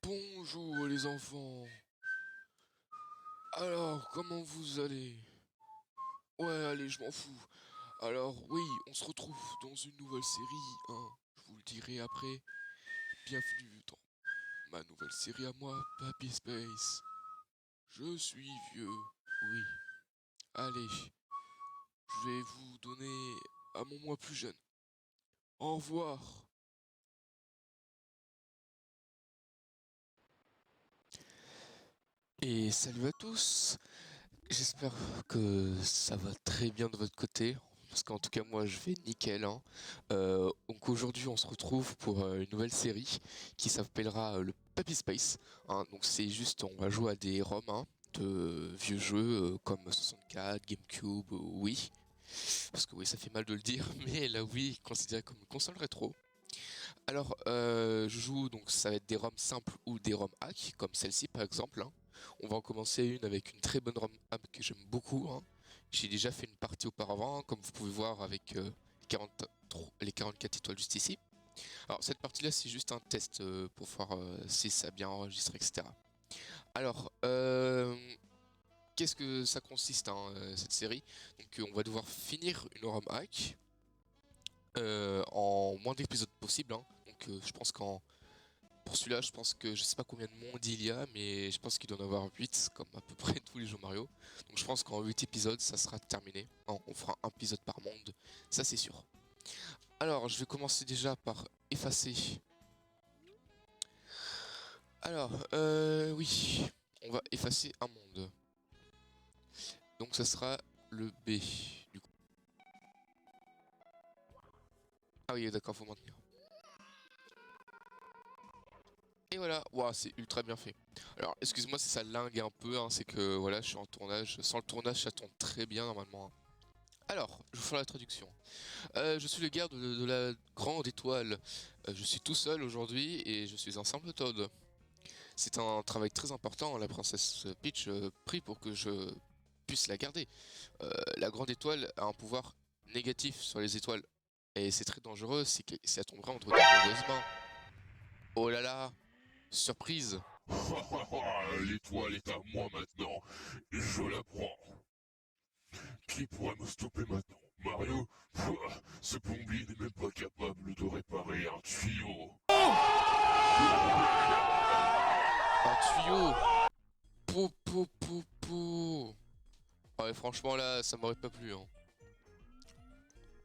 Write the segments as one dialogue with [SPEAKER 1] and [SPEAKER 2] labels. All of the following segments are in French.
[SPEAKER 1] Bonjour les enfants. Alors, comment vous allez? Ouais, allez, je m'en fous. Alors, oui, on se retrouve dans une nouvelle série, hein. Je vous le dirai après. Bienvenue dans ma nouvelle série à moi, Papy Space. Je suis vieux, oui. Allez, je vais vous donner à mon moi plus jeune. Au revoir. Et salut à tous. J'espère que ça va très bien de votre côté. Parce qu'en tout cas, moi, je vais nickel, hein. Donc aujourd'hui, on se retrouve pour une nouvelle série qui s'appellera le Papy Space, hein. Donc c'est juste, on va jouer à des ROM, hein, de vieux jeux comme 64, GameCube, Wii. Parce que oui, ça fait mal de le dire, mais la Wii est considérée comme une console rétro. Alors, je joue, donc ça va être des ROM simples ou des ROM hack, comme celle-ci par exemple, hein. On va en commencer une avec une très bonne ROM hack que j'aime beaucoup, hein. J'ai déjà fait une partie auparavant, hein, comme vous pouvez voir avec les 44 étoiles juste ici. Alors cette partie-là, c'est juste un test pour voir si ça a bien enregistré, etc. Alors, qu'est-ce que ça consiste, hein, cette série? Donc on va devoir finir une ROM hack en moins d'épisodes possible, hein. Donc je pense qu'en pour celui-là, je pense que je sais pas combien de mondes il y a, mais je pense qu'il doit en avoir 8, comme à peu près tous les jeux Mario. Donc je pense qu'en 8 épisodes, ça sera terminé. Non, on fera un épisode par monde, ça c'est sûr. Alors, je vais commencer déjà par effacer. Alors, oui, on va effacer un monde. Donc ça sera le B, du coup. Ah oui, d'accord, faut maintenir. Et voilà, wow, c'est ultra bien fait. Alors, excuse-moi si ça lingue un peu, hein, c'est que voilà, je suis en tournage. Sans le tournage, ça tourne très bien normalement, hein. Alors, je vous fais la traduction. Je suis le garde de la grande étoile. Je suis tout seul aujourd'hui et je suis un simple Toad. C'est un travail très important. La princesse Peach prie pour que je puisse la garder. La grande étoile a un pouvoir négatif sur les étoiles. Et c'est très dangereux si elle tomberait entre de mauvaises mains. Oh là là, surprise.
[SPEAKER 2] L'étoile est à moi maintenant. Je la prends. Qui pourrait me stopper maintenant? Mario? Ce plombier n'est même pas capable de réparer un tuyau.
[SPEAKER 1] Un tuyau. Pou pou pou pou. Ouais, franchement là, ça m'aurait pas plu, hein.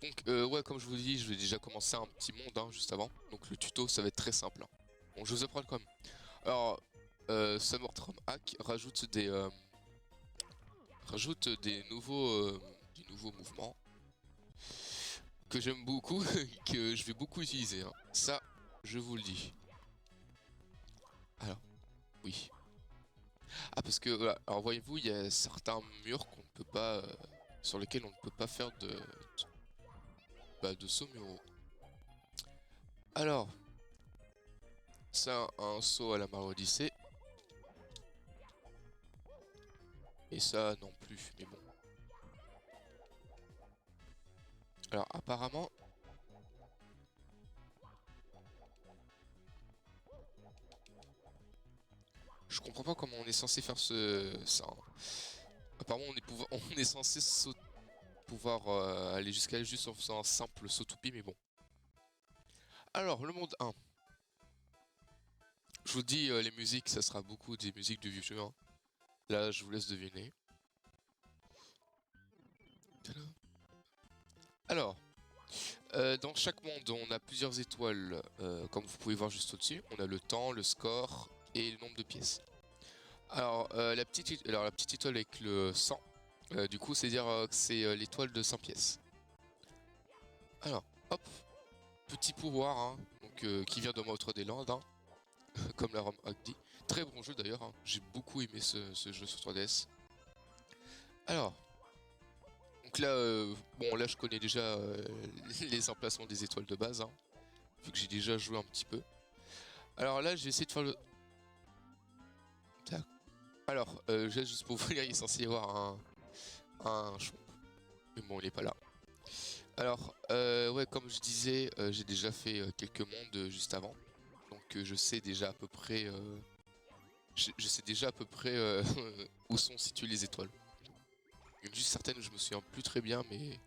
[SPEAKER 1] Donc, ouais, comme je vous dis, je vais déjà commencer un petit monde, hein, juste avant. Donc, le tuto, ça va être très simple, hein. Bon, je vous apprends quand même. Alors, Summertrum Hack rajoute des nouveaux mouvements que j'aime beaucoup, que je vais beaucoup utiliser, hein. Ça, je vous le dis. Alors, oui. Ah, parce que, voilà. Alors, voyez-vous, il y a certains murs qu'on ne peut pas, sur lesquels on ne peut pas faire de saut muraux. Alors, ça, un saut à la Mario Odyssey. Et ça non plus, mais bon. Alors apparemment... Je comprends pas comment on est censé faire ça, hein. Apparemment on est censé pouvoir aller jusqu'à juste en faisant un simple saut toupie, mais bon. Alors le monde 1. Je vous dis les musiques, ça sera beaucoup des musiques de vieux jeux, hein. Là je vous laisse deviner. Tadam. Alors, dans chaque monde, on a plusieurs étoiles, comme vous pouvez voir juste au-dessus. On a le temps, le score et le nombre de pièces. Alors, la petite étoile avec le 100, du coup, c'est-à-dire que c'est l'étoile de 100 pièces. Alors, hop, petit pouvoir, hein, donc, qui vient de Moutre des Landes, hein, comme la ROM hack dit. Très bon jeu d'ailleurs, hein. J'ai beaucoup aimé ce jeu sur 3DS. Alors, donc là, bon, là je connais déjà les emplacements des étoiles de base, hein, vu que j'ai déjà joué un petit peu. Alors là, je vais essayer de faire le... Tac. Alors, juste pour vous dire, il est censé y avoir un chomp. Mais bon, il est pas là. Alors, ouais, comme je disais, j'ai déjà fait quelques mondes juste avant. Donc je sais déjà à peu près je sais déjà à peu près où sont situées les étoiles. Il y en a juste certaines où je me souviens plus très bien, mais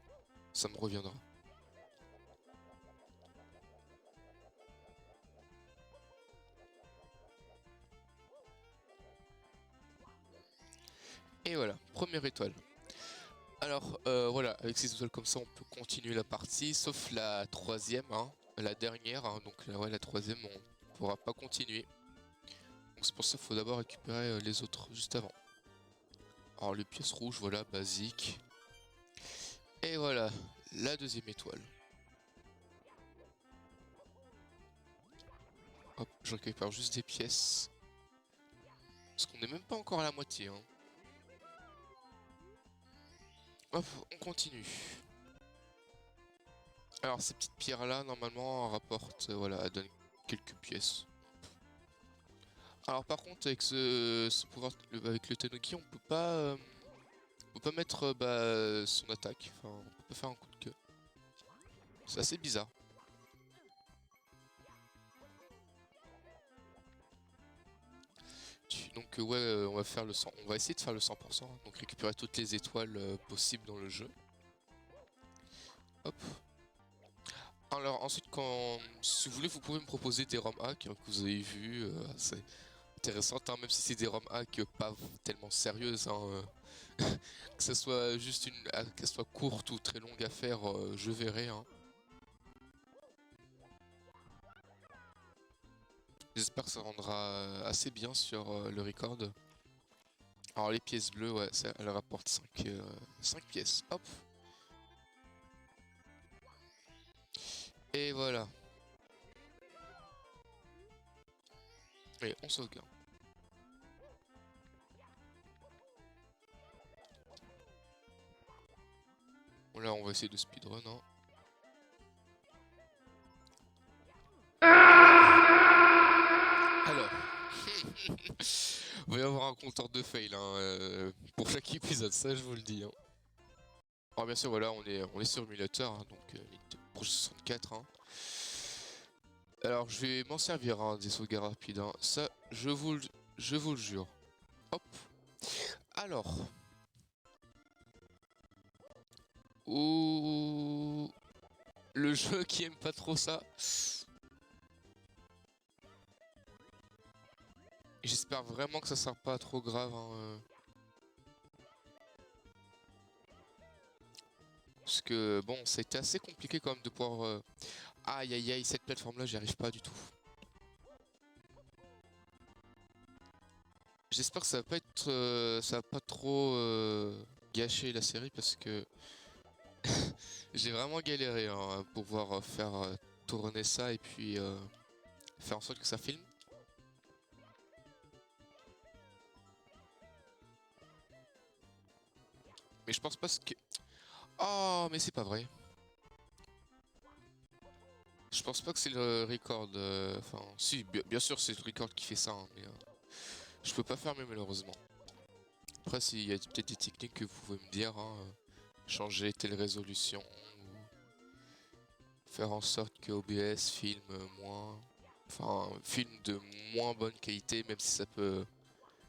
[SPEAKER 1] ça me reviendra. Et voilà, première étoile. Alors voilà, avec ces étoiles comme ça, on peut continuer la partie, sauf la troisième, hein, la dernière, hein, donc ouais, la troisième, on pourra pas continuer. Donc c'est pour ça qu'il faut d'abord récupérer les autres juste avant. Alors les pièces rouges, voilà, basique. Et voilà, la deuxième étoile. Hop, je récupère juste des pièces. Parce qu'on n'est même pas encore à la moitié, hein. Hop, on continue. Alors ces petites pierres là, normalement, rapportent, voilà, elles donnent quelques pièces. Alors par contre, avec ce pouvoir, avec le Tanuki, on peut pas mettre son attaque. Enfin, on peut pas faire un coup de queue. C'est assez bizarre. Donc ouais, on va essayer de faire le 100%. Hein, donc récupérer toutes les étoiles possibles dans le jeu. Hop. Alors ensuite, si vous voulez, vous pouvez me proposer des ROM hacks hein, que vous avez vu. C'est intéressant, hein, même si c'est des ROM hacks pas tellement sérieuses. Hein, que ce soit juste qu'elle soit courte ou très longue à faire, je verrai. Hein. J'espère que ça rendra assez bien sur le record. Alors les pièces bleues, ouais, elles rapportent 5 pièces. Hop. Et voilà. Et on sauvegarde. Bon là on va essayer de speedrun. Hein. Alors. Il va y avoir un compteur de fail hein, pour chaque épisode, ça je vous le dis. Hein. Alors bien sûr voilà, on est sur émulateur, hein, donc Projet 64. Hein. Alors je vais m'en servir hein, des sauvegardes rapides. Hein. Ça, je vous le jure. Hop. Alors. Ouh. Le jeu qui aime pas trop ça. J'espère vraiment que ça sera pas trop grave. Hein. Parce que bon, ça a été assez compliqué quand même de pouvoir... Aïe aïe aïe, cette plateforme là, j'y arrive pas du tout. J'espère que ça va pas être... ça va pas trop gâcher la série parce que... j'ai vraiment galéré hein, pour pouvoir faire tourner ça et puis faire en sorte que ça filme. Mais je pense pas que... Oh, mais c'est pas vrai. Je pense pas que c'est le record. Enfin, si, bien sûr, c'est le record qui fait ça, hein, mais je peux pas fermer malheureusement. Après, s'il y a peut-être des techniques que vous pouvez me dire, hein, changer telle résolution, ou faire en sorte que OBS filme moins. Enfin, filme de moins bonne qualité, même si ça peut.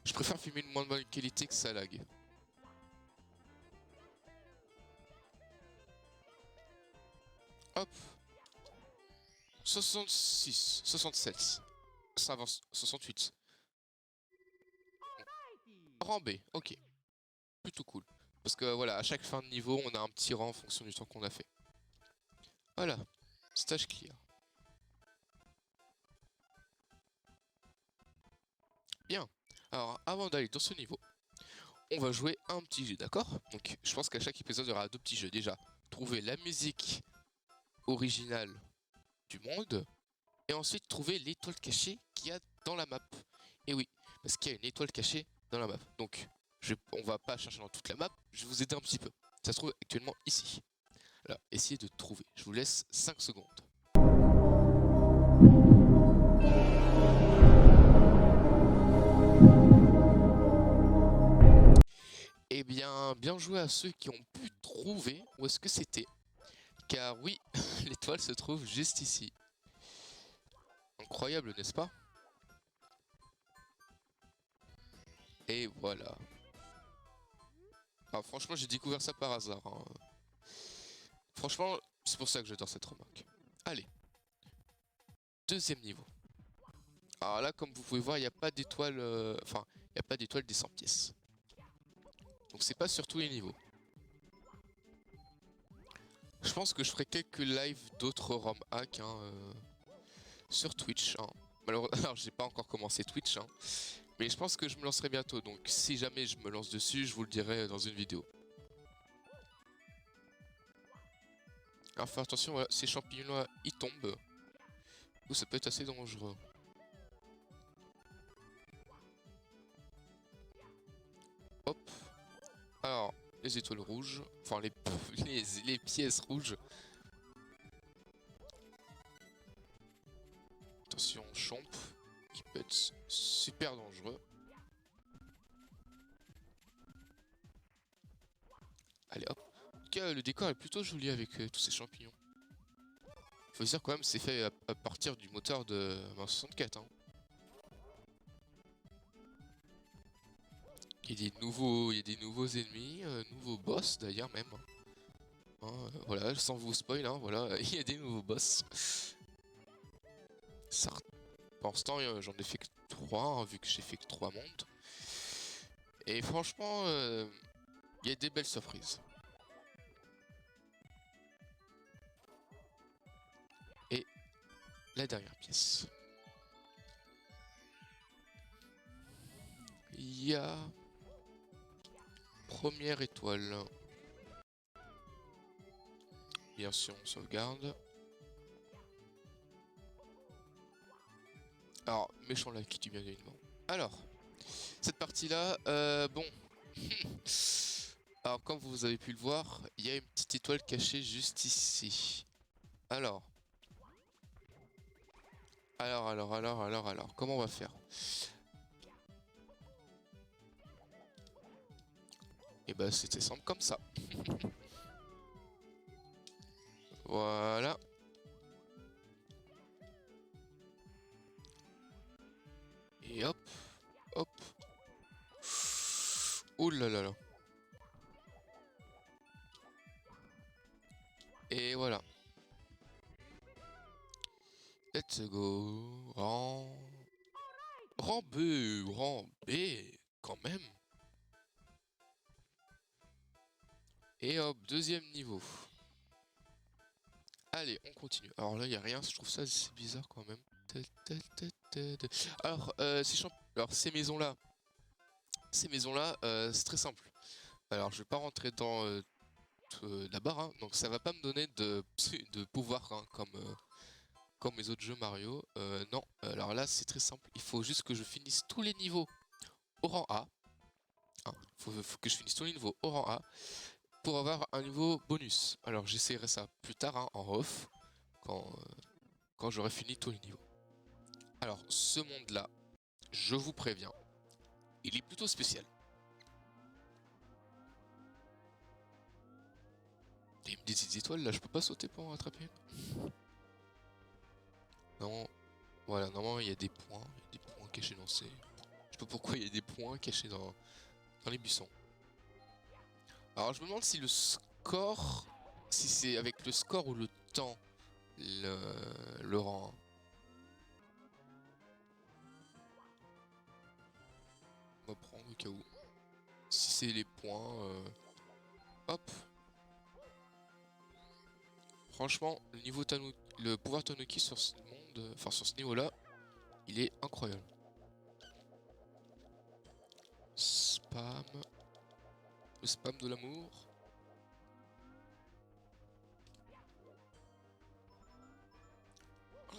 [SPEAKER 1] Je préfère filmer de moins bonne qualité que ça lag. Hop, 66, 67, ça avance, 68. Rang B, ok, plutôt cool. Parce que voilà, à chaque fin de niveau, on a un petit rang en fonction du temps qu'on a fait. Voilà, stage clear. Bien, alors avant d'aller dans ce niveau, on va jouer un petit jeu, d'accord? Donc je pense qu'à chaque épisode, il y aura deux petits jeux. Déjà, trouver la musique originale du monde, et ensuite trouver l'étoile cachée qu'il y a dans la map. Et oui, parce qu'il y a une étoile cachée dans la map. Donc, on va pas chercher dans toute la map, je vais vous aider un petit peu. Ça se trouve actuellement ici. Alors, essayez de trouver. Je vous laisse 5 secondes. Eh bien, bien joué à ceux qui ont pu trouver où est-ce que c'était. Car oui, l'étoile se trouve juste ici. Incroyable, n'est-ce pas? Et voilà. Ah, franchement, j'ai découvert ça par hasard, hein. Franchement, c'est pour ça que j'adore cette remarque. Allez, deuxième niveau. Alors là, comme vous pouvez voir, il n'y a pas d'étoile... Enfin, il n'y a pas d'étoile des 100 pièces. Donc c'est pas sur tous les niveaux. Je pense que je ferai quelques lives d'autres ROM hack hein, sur Twitch. Hein. Malheureusement, alors j'ai pas encore commencé Twitch, hein, mais je pense que je me lancerai bientôt. Donc si jamais je me lance dessus, je vous le dirai dans une vidéo. Alors faire attention, voilà, ces champignons-là, ils tombent. Ou ça peut être assez dangereux. Hop. Alors, les étoiles rouges. Enfin, les pièces rouges. Attention, champ. Qui peut être super dangereux. Allez, hop. En tout cas, le décor est plutôt joli avec tous ces champignons. Faut dire quand même, c'est fait à partir du moteur de 64. Hein. Il y a des nouveaux ennemis, nouveaux boss d'ailleurs même. Hein, voilà, sans vous spoil, hein, voilà, il y a des nouveaux boss. Ça, pour l'instant, j'en ai fait que 3, hein, vu que j'ai fait que 3 mondes. Et franchement, il y a des belles surprises. Et la dernière pièce. Il y a... Première étoile. Bien sûr, on sauvegarde. Alors, méchant là qui tue bien évidemment. Alors, cette partie-là, bon. Alors, comme vous avez pu le voir, il y a une petite étoile cachée juste ici. Alors, comment on va faire? Et bah, c'était simple comme ça. Voilà. Et hop, hop. Oh là là là. Et voilà. Let's go. Rang B, quand même. Et hop, deuxième niveau. Allez, on continue. Alors là, il n'y a rien, je trouve ça c'est bizarre quand même. Alors, ces maisons-là, c'est très simple. Alors, je vais pas rentrer dans la barre, hein, donc ça va pas me donner de pouvoir hein, comme les autres jeux Mario. Non, alors là, c'est très simple. Il faut juste que je finisse tous les niveaux au rang A. Hein. Faut que je finisse tous les niveaux au rang A pour avoir un niveau bonus. Alors, j'essaierai ça plus tard hein, en off quand j'aurai fini tous les niveaux. Alors, ce monde-là, je vous préviens, il est plutôt spécial. Il me dit des étoiles, là, je peux pas sauter pour en rattraper. Non, voilà, normalement, il y a des points. Il y a des points cachés dans ces... Je sais pas pourquoi il y a des points cachés dans les buissons. Alors, je me demande si le score... Si c'est avec le score ou le temps, le rang. On va prendre au cas où. Si c'est les points... Hop. Franchement, le pouvoir Tanuki sur ce monde, enfin sur ce niveau-là, il est incroyable. Spam. Le spam de l'amour.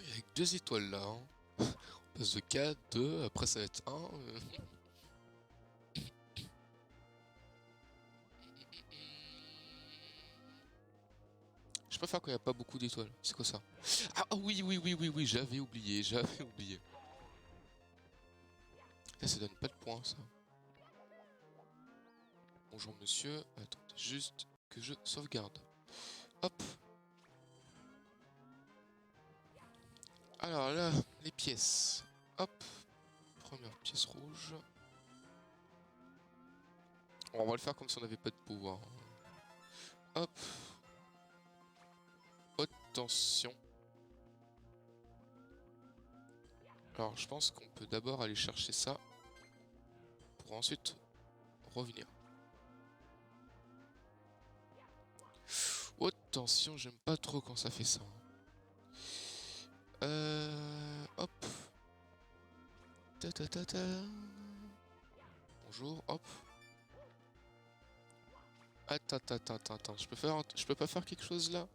[SPEAKER 1] Il y a que 2 étoiles là. Hein. On passe de 4, 2, après ça va être 1. Je préfère quand il n'y a pas beaucoup d'étoiles. C'est quoi ça? Ah oui, j'avais oublié. Là, ça donne pas de points, ça. Bonjour, monsieur. Attendez juste que je sauvegarde. Hop. Alors là, les pièces. Hop. Première pièce rouge. On va le faire comme si on n'avait pas de pouvoir. Hop. Haute tension. Alors je pense qu'on peut d'abord aller chercher ça pour ensuite revenir. Haute tension, j'aime pas trop quand ça fait ça. Hop. Ta ta ta ta. Bonjour, hop. Attends. Je peux pas faire quelque chose là?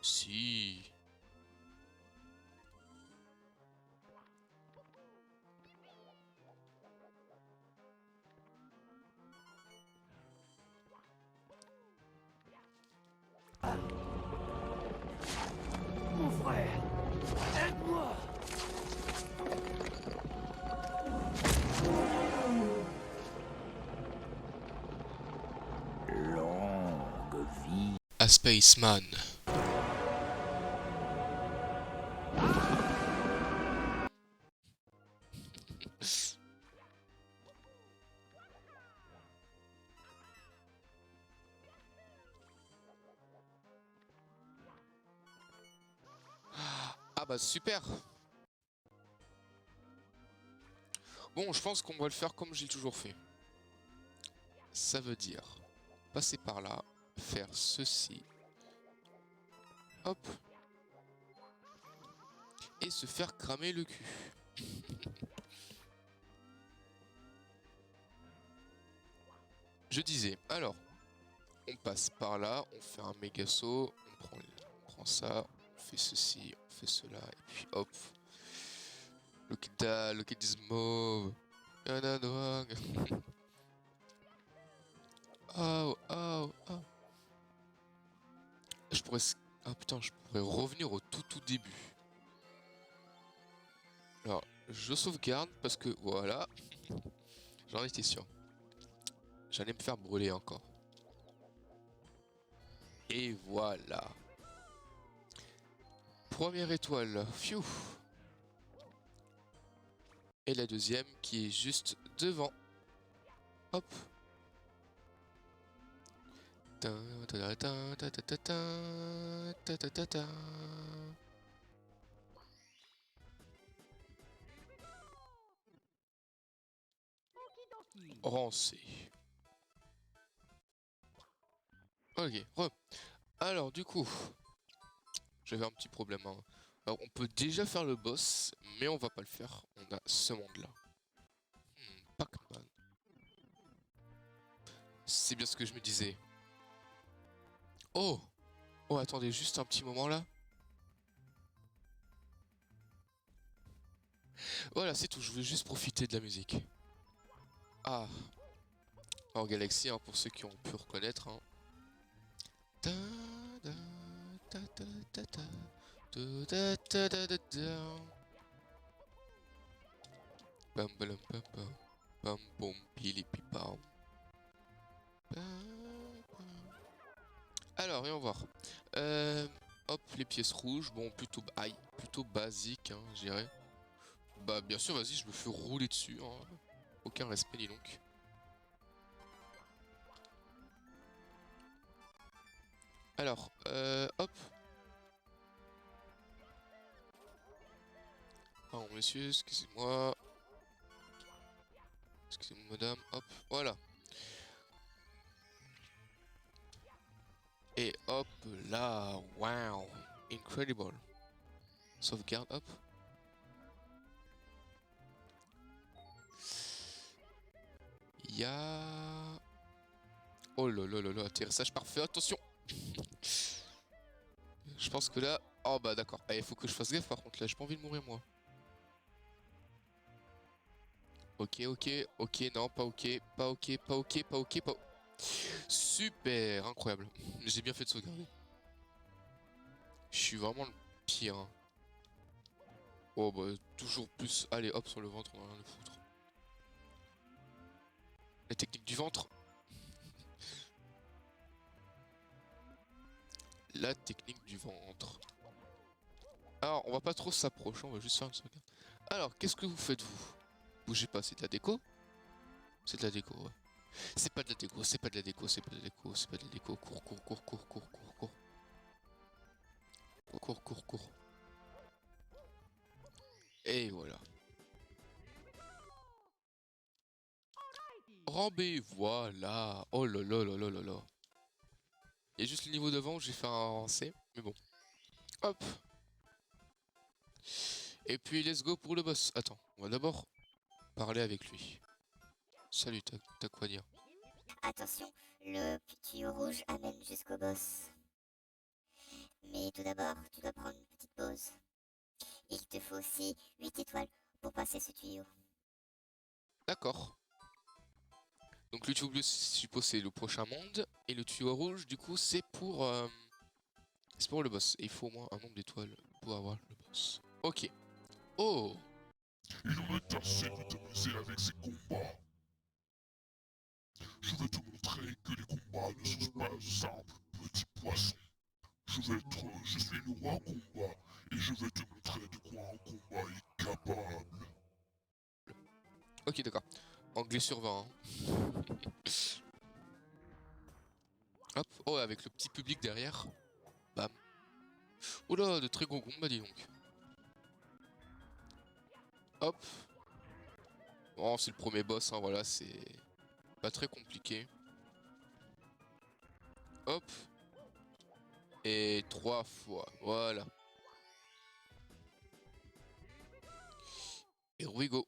[SPEAKER 1] Si.
[SPEAKER 3] Mon frère, aide-moi! Longue vie.
[SPEAKER 1] A Spaceman. Ah bah super. Bon, je pense qu'on va le faire comme j'ai toujours fait. Ça veut dire passer par là, faire ceci. Hop. Et se faire cramer le cul. Je disais, alors, on passe par là, on fait un méga saut, on prend ça, on fait ceci, on fait cela, et puis hop. Look at that, look at this move. Oh. Je pourrais... Ah putain, je pourrais revenir au tout début. Alors, je sauvegarde parce que, voilà. J'en étais sûr. J'allais me faire brûler encore. Et voilà. Première étoile. Pfiou. Et la deuxième qui est juste devant. Hop. Rancé. Ok, alors du coup, j'avais un petit problème. Hein. Alors, on peut déjà faire le boss, mais on va pas le faire. On a ce monde-là. Pac-Man. C'est bien ce que je me disais. Oh! Oh, attendez juste un petit moment là. Voilà, c'est tout. Je veux juste profiter de la musique. Ah. En Galaxy, hein, pour ceux qui ont pu reconnaître. Hein. Bam balam pam pam. Bam bom pili pipam. Alors, voyons voir. Hop, les pièces rouges. Bon, plutôt basique, hein, je dirais. Bah, bien sûr, vas-y, je me fais rouler dessus. Hein. Aucun respect, dis donc. Alors, hop. Pardon, monsieur, excusez-moi. Excusez-moi, madame. Hop, voilà. Et hop là, wow, incredible. Sauvegarde, hop. Il y a... Oh là là là là, atterrissage parfait, attention. Je pense que là... Oh bah d'accord, il faut que je fasse gaffe par contre, là j'ai pas envie de mourir moi. Ok, non, pas ok, pas ok, pas ok, pas ok, pas... Super, incroyable. J'ai bien fait de sauvegarder. Je suis vraiment le pire. Hein. Oh bah toujours plus. Allez hop sur le ventre, on a rien à foutre. La technique du ventre. La technique du ventre. Alors on va pas trop s'approcher, on va juste faire une sauvegarde. Alors, qu'est-ce que vous faites, vous? Bougez pas, c'est de la déco? C'est de la déco, ouais. C'est pas de la déco, c'est pas de la déco, c'est pas de la déco, c'est pas de la déco. Cours, cours, cours, cours, cours, cours, cours. Cours, cours, cours. Et voilà. Rang B, voilà. Oh là là là là là là. Il y a juste le niveau d'avant où j'ai fait un rang C, mais bon. Hop. Et puis, let's go pour le boss. Attends, on va d'abord parler avec lui. Salut, Taquania.
[SPEAKER 4] Attention, le tuyau rouge amène jusqu'au boss. Mais tout d'abord, tu dois prendre une petite pause. Il te faut aussi 8 étoiles pour passer ce tuyau.
[SPEAKER 1] D'accord. Donc le tuyau bleu, je suppose, c'est le prochain monde. Et le tuyau rouge, du coup, c'est pour le boss. Et il faut au moins un nombre d'étoiles pour avoir le boss. Ok. Oh.
[SPEAKER 2] Il en est assez de t'amuser avec ces combats. Je vais te montrer que les combats ne sont pas simples, petit poisson. Je suis le roi combat, et je vais te montrer de quoi un combat est capable.
[SPEAKER 1] Ok, d'accord. Anglais sur 20. Hein. Hop. Oh, avec le petit public derrière. Bam. Oh là, de très gros combats, dis donc. Hop. Bon, c'est le premier boss, hein, voilà, c'est pas très compliqué. Hop. Et 3 fois, voilà. Here we go.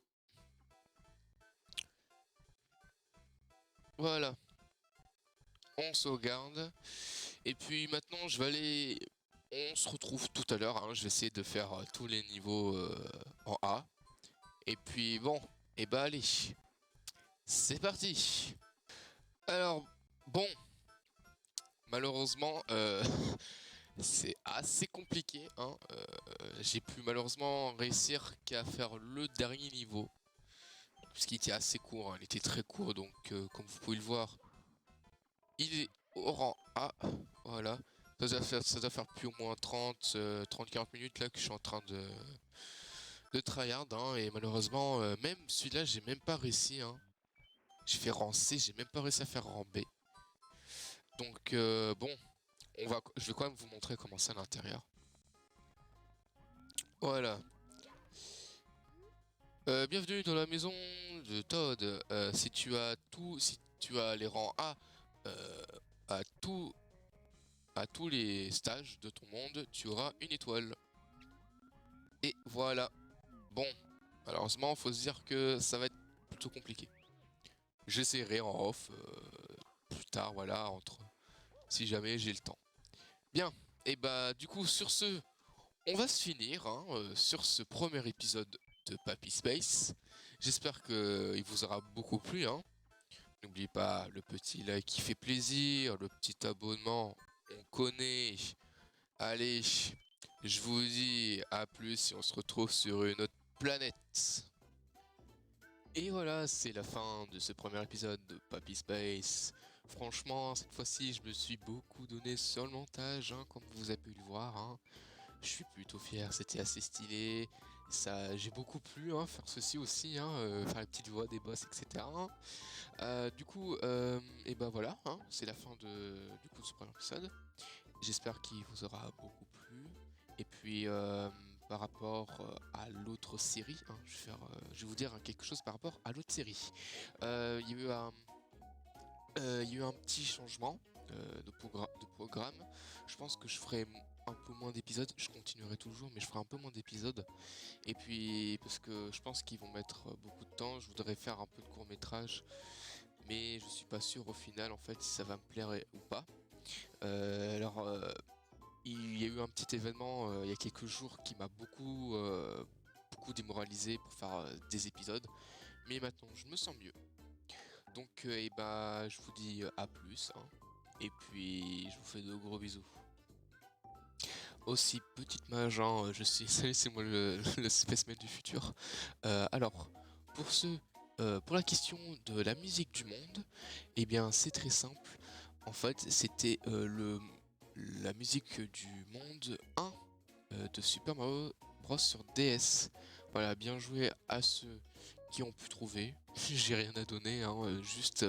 [SPEAKER 1] Voilà. On sauvegarde. Et puis maintenant, je vais aller... On se retrouve tout à l'heure, hein. Je vais essayer de faire tous les niveaux en A. Et puis bon, et bah allez. C'est parti. Alors, bon. Malheureusement, c'est assez compliqué. Hein. J'ai pu malheureusement réussir qu'à faire le dernier niveau. Puisqu'il était assez court, hein. Il était très court, donc comme vous pouvez le voir, il est au rang A. Voilà. Ça doit faire plus au moins 30-40 minutes là que je suis en train de tryhard. Hein. Et malheureusement, même celui-là, j'ai même pas réussi. Hein. J'ai fait rang C, j'ai même pas réussi à faire rang B. Donc bon, je vais quand même vous montrer comment c'est à l'intérieur. Voilà. Bienvenue dans la maison de Todd. Si tu as les rangs A à tous les stages de ton monde, tu auras une étoile. Et voilà. Bon, malheureusement, faut se dire que ça va être plutôt compliqué. J'essaierai en off plus tard, voilà, si jamais j'ai le temps. Bien. Et bah du coup sur ce, on va se finir hein, sur ce premier épisode de Papy Space. J'espère qu'il vous aura beaucoup plu. Hein. N'oubliez pas le petit like qui fait plaisir, le petit abonnement, on connaît. Allez, je vous dis à plus et on se retrouve sur une autre planète. Et voilà, c'est la fin de ce premier épisode de Papy Space. Franchement, cette fois-ci, je me suis beaucoup donné sur le montage, hein, comme vous avez pu le voir. Hein. Je suis plutôt fier, c'était assez stylé. Ça, j'ai beaucoup plu hein, faire ceci aussi, hein, faire les petites voix des boss, etc. Du coup, et ben voilà, hein, c'est la fin de ce premier épisode. J'espère qu'il vous aura beaucoup plu. Et puis, par rapport à l'autre série, hein, je vais vous dire hein, quelque chose par rapport à l'autre série. Il y a eu un petit changement de programme. Je pense que je ferai un peu moins d'épisodes. Je continuerai toujours, mais je ferai un peu moins d'épisodes. Et puis, parce que je pense qu'ils vont mettre beaucoup de temps. Je voudrais faire un peu de court-métrage. Mais je suis pas sûr au final, en fait, si ça va me plaire ou pas. Alors, il y a eu un petit événement il y a quelques jours qui m'a beaucoup démoralisé pour faire des épisodes. Mais maintenant, je me sens mieux. Donc, et bah, je vous dis à plus. Hein. Et puis, je vous fais de gros bisous. Aussi, petite mage, hein, je suis. Salut, c'est moi le spécimen du futur. Alors, pour la question de la musique du monde, eh bien, c'est très simple. En fait, c'était la musique du monde 1 de Super Mario Bros sur DS. Voilà, bien joué à ceux qui ont pu trouver. J'ai rien à donner, hein, juste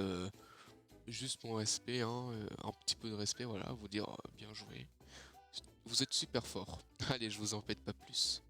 [SPEAKER 1] mon respect, hein, un petit peu de respect, voilà, vous dire bien joué. Vous êtes super fort. Allez, je vous embête pas plus.